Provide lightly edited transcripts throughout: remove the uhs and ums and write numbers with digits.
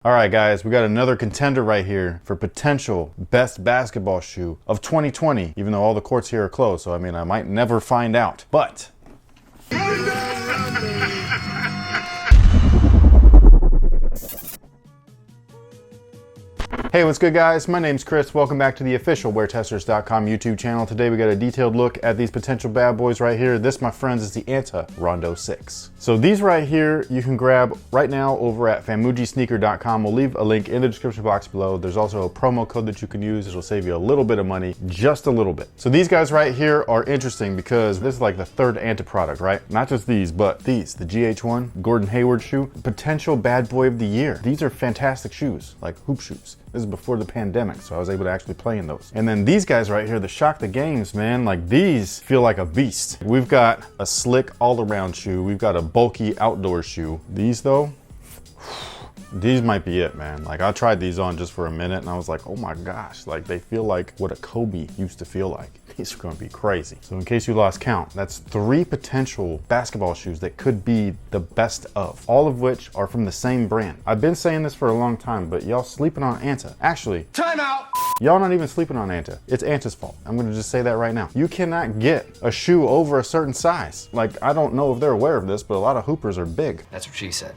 All right, guys, we got another contender right here for potential best basketball shoe of 2020, even though all the courts here are closed. So, I mean, I might never find out, but hey, what's good, guys? My name's Chris. Welcome back to the official WearTesters.com YouTube channel. Today we got a detailed look at these potential bad boys right here. This, my friends, is the ANTA Rondo 6. So these right here you can grab right now over at FanMujisneaker.com. We'll leave a link in the description box below. There's also a promo code that you can use. It'll save you a little bit of money, just a little bit. So these guys right here are interesting because this is like the third ANTA product, right? Not just these, but these, the GH1 Gordon Hayward shoe, potential bad boy of the year. These are fantastic shoes, like hoop shoes. This is before the pandemic, so I was able to actually play in those. And then these guys right here, the Shock the Games, man, like these feel like a beast. We've got a slick all-around shoe. We've got a bulky outdoor shoe. These though, these might be it, man. Like I tried these on just for a minute and I was like, oh my gosh, like they feel like what a Kobe used to feel like. These are gonna be crazy. So in case you lost count, that's 3 potential basketball shoes that could be the best of, all of which are from the same brand. I've been saying this for a long time, but y'all sleeping on ANTA. Actually, time out. Y'all not even sleeping on ANTA. It's ANTA's fault. I'm gonna just say that right now. You cannot get a shoe over a certain size. Like, I don't know if they're aware of this, but a lot of hoopers are big. That's what she said.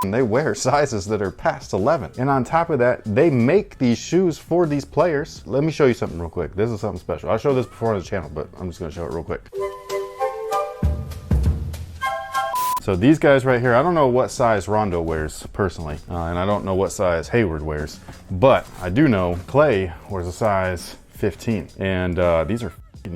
And they wear sizes that are past 11. And on top of that, they make these shoes for these players. Let me show you something real quick. This is something special. I showed this before on the channel, but I'm just gonna show it real quick. So these guys right here, I don't know what size Rondo wears personally, and I don't know what size Hayward wears, but I do know Clay wears a size 15. And these are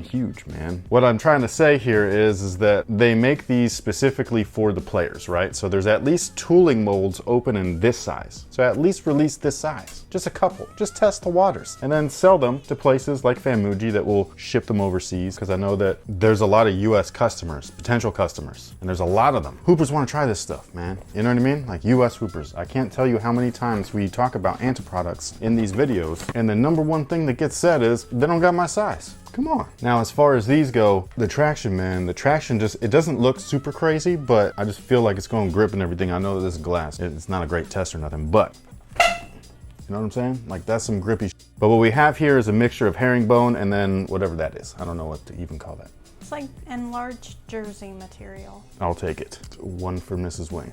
huge, man. What I'm trying to say here is that they make these specifically for the players, right? So there's at least tooling molds open in this size. So at least release this size, just a couple, just test the waters, and then sell them to places like FanMuji that will ship them overseas. Because I know that there's a lot of US customers, potential customers, and there's a lot of them. Hoopers want to try this stuff, man. You know what I mean? Like US hoopers. I can't tell you how many times we talk about ANTA products in these videos, and the number one thing that gets said is, they don't got my size. Come on. Now, as far as these go, the traction, man, the traction just, it doesn't look super crazy, but I just feel like it's going to grip and everything. I know that this is glass. It's not a great test or nothing, but you know what I'm saying? Like that's some grippy shit. But what we have here is a mixture of herringbone and then whatever that is. I don't know what to even call that. It's like enlarged jersey material. I'll take it. One for Mrs. Wayne.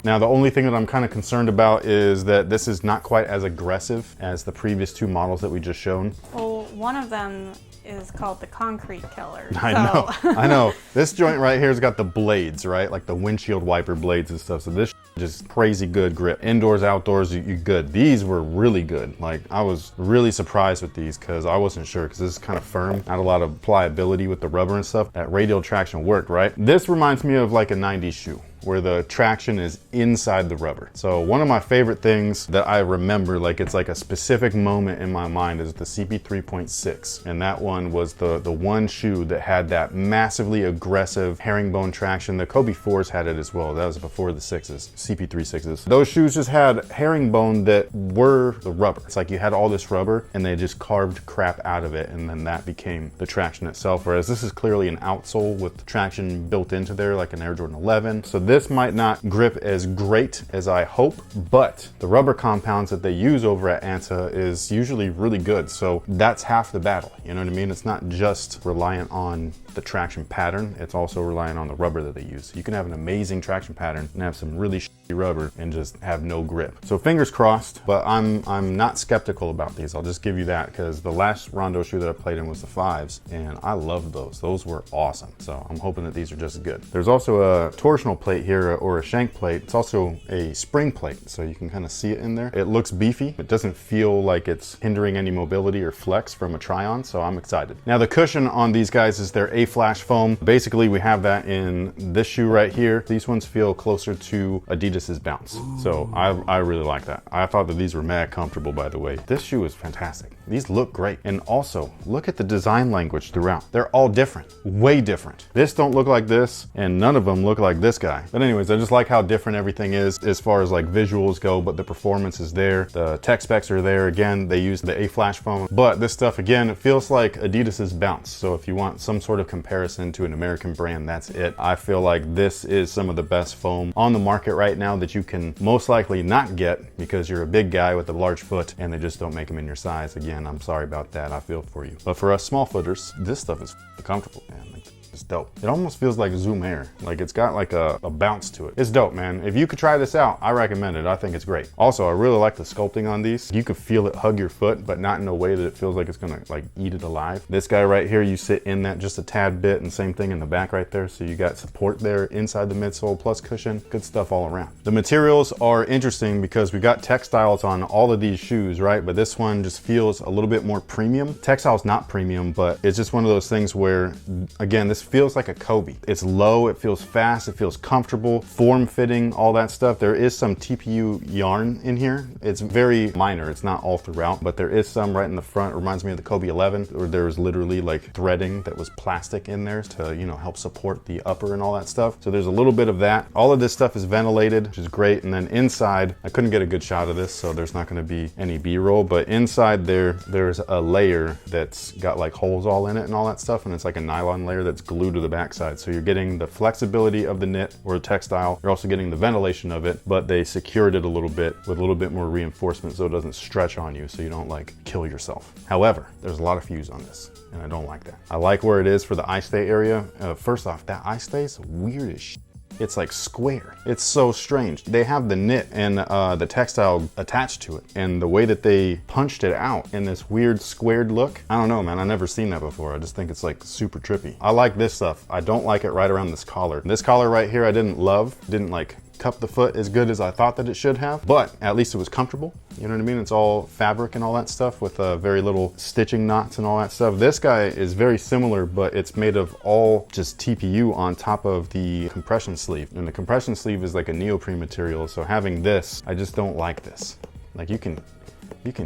Now, the only thing that I'm kind of concerned about is that this is not quite as aggressive as the previous 2 models that we just shown. Well, one of them is called the Concrete Killer. I know, I know. This joint right here has got the blades, right? Like the windshield wiper blades and stuff. So this just crazy good grip. Indoors, outdoors, you good. These were really good. Like I was really surprised with these because I wasn't sure because this is kind of firm. Not a lot of pliability with the rubber and stuff. That radial traction worked, right? This reminds me of like a 90s shoe, where the traction is inside the rubber. So one of my favorite things that I remember, like it's like a specific moment in my mind, is the CP3.6. And that one was the one shoe that had that massively aggressive herringbone traction. The Kobe 4s had it as well. That was before the 6s, CP3.6s. Those shoes just had herringbone that were the rubber. It's like you had all this rubber and they just carved crap out of it, and then that became the traction itself. Whereas this is clearly an outsole with traction built into there, like an Air Jordan 11. So this might not grip as great as I hope, but the rubber compounds that they use over at ANTA is usually really good. So that's half the battle, you know what I mean? It's not just reliant on the traction pattern, it's also reliant on the rubber that they use. You can have an amazing traction pattern and have some really shitty rubber and just have no grip. So fingers crossed, but I'm not skeptical about these. I'll just give you that because the last Rondo shoe that I played in was the 5s and I loved those. Those were awesome. So I'm hoping that these are just as good. There's also a torsional plate here or a shank plate. It's also a spring plate, so you can kind of see it in there. It looks beefy. It doesn't feel like it's hindering any mobility or flex from a try-on, so I'm excited. Now the cushion on these guys is their A-Flash foam. Basically, we have that in this shoe right here. These ones feel closer to Adidas's Bounce. So I really like that. I thought that these were mad comfortable, by the way. This shoe is fantastic. These look great. And also, look at the design language throughout. They're all different, way different. This don't look like this, and none of them look like this guy. But anyways, I just like how different everything is as far as like visuals go, but the performance is there. The tech specs are there. Again, they use the A-Flash foam, but this stuff, again, it feels like Adidas's Bounce. So if you want some sort of comparison to an American brand, that's it. I feel like this is some of the best foam on the market right now. now that you can most likely not get because you're a big guy with a large foot and they just don't make them in your size. Again, I'm sorry about that. I feel for you. But for us small footers, this stuff is comfortable, man. Like, it's dope. It almost feels like Zoom Air. Like it's got like a bounce to it. It's dope, man. If you could try this out, I recommend it. I think it's great. Also, I really like the sculpting on these. You can feel it hug your foot, but not in a way that it feels like it's gonna like eat it alive. This guy right here, you sit in that just a tad bit, and same thing in the back right there. So you got support there inside the midsole plus cushion. Good stuff all around. The materials are interesting because we got textiles on all of these shoes, right? But this one just feels a little bit more premium. Textile's not premium, but it's just one of those things where, again, this feels like a Kobe. It's low, it feels fast, it feels comfortable, form-fitting, all that stuff. There is some TPU yarn in here. It's very minor, it's not all throughout, but there is some right in the front. It reminds me of the Kobe 11, where there was literally like threading that was plastic in there to, you know, help support the upper and all that stuff. So there's a little bit of that. All of this stuff is ventilated, which is great. And then inside, I couldn't get a good shot of this, so there's not gonna be any B-roll, but inside there's a layer that's got like holes all in it and all that stuff, and it's like a nylon layer that's glued to the backside. So you're getting the flexibility of the knit or the textile. You're also getting the ventilation of it, but they secured it a little bit with a little bit more reinforcement so it doesn't stretch on you so you don't like kill yourself. However, there's a lot of fuse on this and I don't like that. I like where it is for the eye stay area. First off, that eye stay is weird as shit. It's like square. It's so strange. They have the knit and the textile attached to it, and the way that they punched it out in this weird squared look, I don't know, man. I've never seen that before. I just think it's like super trippy. I like this stuff. I don't like it right around this collar. This collar right here I didn't love. Didn't like cup the foot as good as I thought that it should have, but at least it was comfortable. You know what I mean? It's all fabric and all that stuff with very little stitching knots and all that stuff. This guy is very similar, but it's made of all just TPU on top of the compression sleeve. And the compression sleeve is like a neoprene material. So having this, I just don't like this. Like you can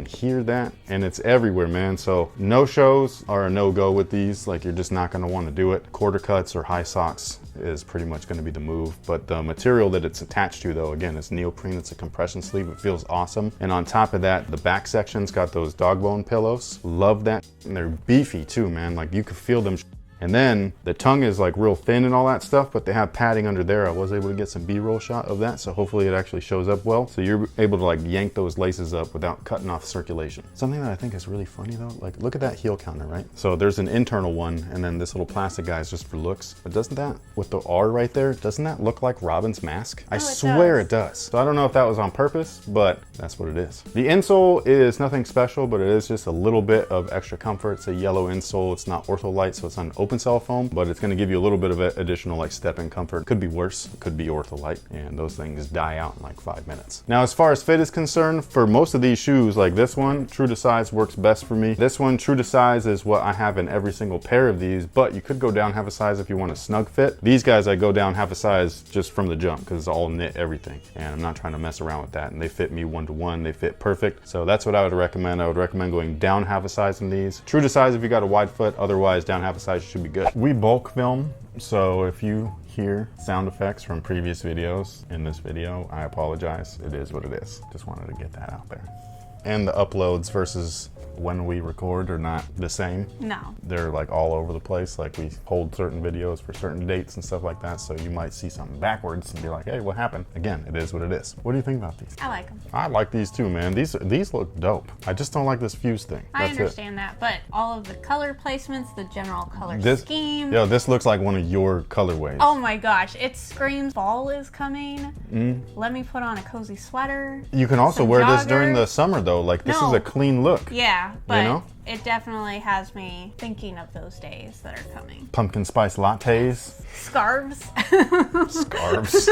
hear that, and it's everywhere, man. So no shows are a no-go with these. Like you're just not gonna wanna do it. Quarter cuts or high socks is pretty much gonna be the move. But the material that it's attached to though, again, it's neoprene, it's a compression sleeve, it feels awesome. And on top of that, the back section's got those dog bone pillows. Love that, and they're beefy too, man. Like you could feel them. And then the tongue is like real thin and all that stuff, but they have padding under there. I was able to get some B-roll shot of that, so hopefully it actually shows up well. So you're able to like yank those laces up without cutting off circulation. Something that I think is really funny though, like look at that heel counter, right? So there's an internal one, and then this little plastic guy is just for looks. But doesn't that, with the R right there, doesn't that look like Robin's mask? I swear it does. So I don't know if that was on purpose, but that's what it is. The insole is nothing special, but it is just a little bit of extra comfort. It's a yellow insole. It's not ortholite, so it's not an open cell foam, but it's going to give you a little bit of additional like step-in comfort. Could be worse, could be ortholite, and those things die out in like 5 minutes. Now, as far as fit is concerned, for most of these shoes, like this one, true to size works best for me. This one, true to size, is what I have in every single pair of these, but you could go down half a size if you want a snug fit. These guys, I go down half a size just from the jump because it's all knit everything, and I'm not trying to mess around with that, and they fit me 1-to-1. They fit perfect, so that's what I would recommend. I would recommend going down half a size in these. True to size if you got a wide foot, otherwise down half a size should be good. We bulk film, so if you hear sound effects from previous videos in this video, I apologize. It is what it is. Just wanted to get that out there. And the uploads versus when we record are not the same. No. They're like all over the place. Like we hold certain videos for certain dates and stuff like that. So you might see something backwards and be like, hey, what happened? Again, it is what it is. What do you think about these? I like them. I like these too, man. These look dope. I just don't like this fuse thing. I understand that, but all of the color placements, the general color scheme. Yo, this looks like one of your colorways. Oh my gosh, it screams fall is coming. Let me put on a cozy sweater. You can also wear this during the summer though. Like this is a clean look. Yeah, but you know? It definitely has me thinking of those days that are coming. Pumpkin spice lattes. Scarves. Scarves.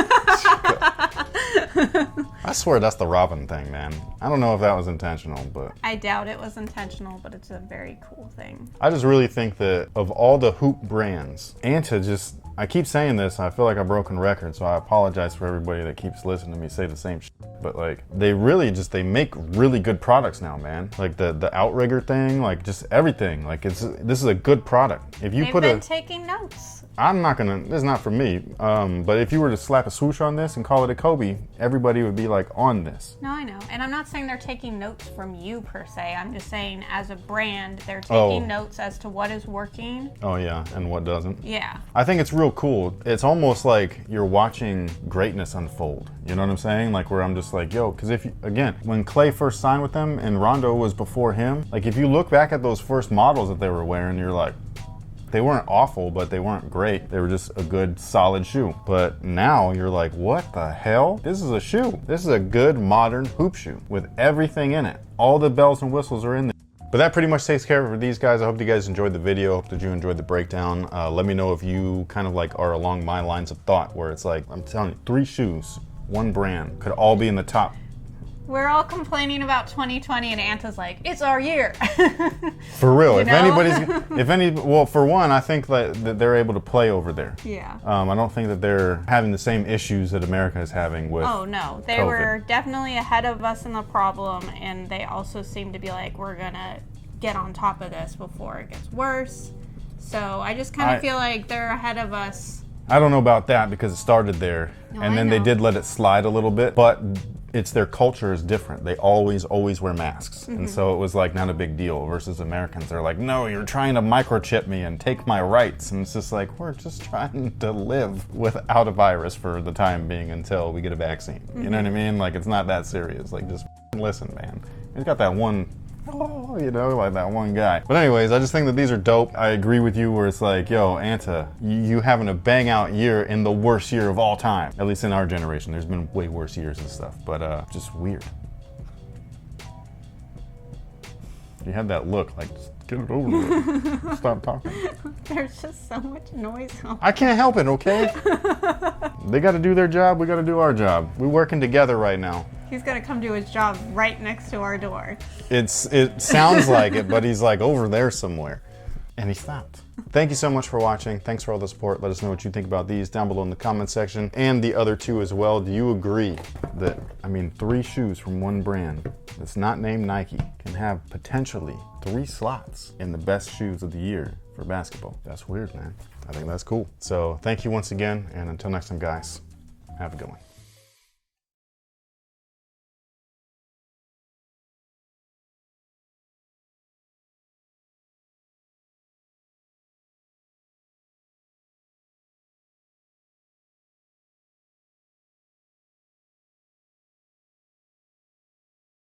I swear that's the Robin thing, man. I don't know if that was intentional, but... I doubt it was intentional, but it's a very cool thing. I just really think that of all the hoop brands, ANTA just... I keep saying this, I feel like a broken record, so I apologize for everybody that keeps listening to me say the same shit. But like, they make really good products now, man. Like the outrigger thing, like just everything. Like this is a good product. If you They've been taking notes. I'm not gonna, this is not for me, but if you were to slap a swoosh on this and call it a Kobe, everybody would be like on this. No, I know. And I'm not saying they're taking notes from you per se. I'm just saying as a brand, they're taking notes as to what is working. Oh yeah, and what doesn't. Yeah. I think it's real real cool. It's almost like you're watching greatness unfold. You know what I'm saying? Like where I'm just like, yo, because if you, again, when Clay first signed with them and Rondo was before him, like if you look back at those first models that they were wearing, you're like, they weren't awful, but they weren't great. They were just a good, solid shoe. But now you're like, what the hell? This is a shoe. This is a good, modern hoop shoe with everything in it. All the bells and whistles are in there. But that pretty much takes care of it for these guys. I hope you guys enjoyed the video. Hope that you enjoyed the breakdown. Let me know if you kind of like are along my lines of thought, where it's like, I'm telling you, 3 shoes, 1 brand, could all be in the top. We're all complaining about 2020 and Anta's like, it's our year. For real, You if know? anybody's, well, for one, I think that they're able to play over there. Yeah. I don't think that they're having the same issues that America is having with Oh no, they COVID. were definitely ahead of us in the problem, and they also seem to be like, we're gonna get on top of this before it gets worse. So I just kind of feel like they're ahead of us. I don't know about that because it started there, No, and I then they know. did let it slide a little bit, but it's their culture is different. They always wear masks. And so it was like not a big deal versus Americans. They're like, no, you're trying to microchip me and take my rights. And it's just like, we're just trying to live without a virus for the time being until we get a vaccine. You know what I mean? Like, it's not that serious. Like, just listen, man. He's got that one, you know, like that one guy. But anyways, I just think that these are dope. I agree with you where it's like, yo, Anta, you having a bang out year in the worst year of all time. At least in our generation. There's been way worse years and stuff, but just weird. You had that look like, just get it over with. Stop talking. There's just so much noise on. I can't help it, okay? They got to do their job. We got to do our job. We're working together right now. He's gonna come do his job right next to our door. It sounds like it, but he's like over there somewhere. And he stopped. Thank you so much for watching. Thanks for all the support. Let us know what you think about these down below in the comment section. And the other 2 as well. Do you agree that, 3 shoes from 1 brand that's not named Nike can have potentially 3 slots in the best shoes of the year for basketball? That's weird, man. I think that's cool. So thank you once again. And until next time, guys, have a good one.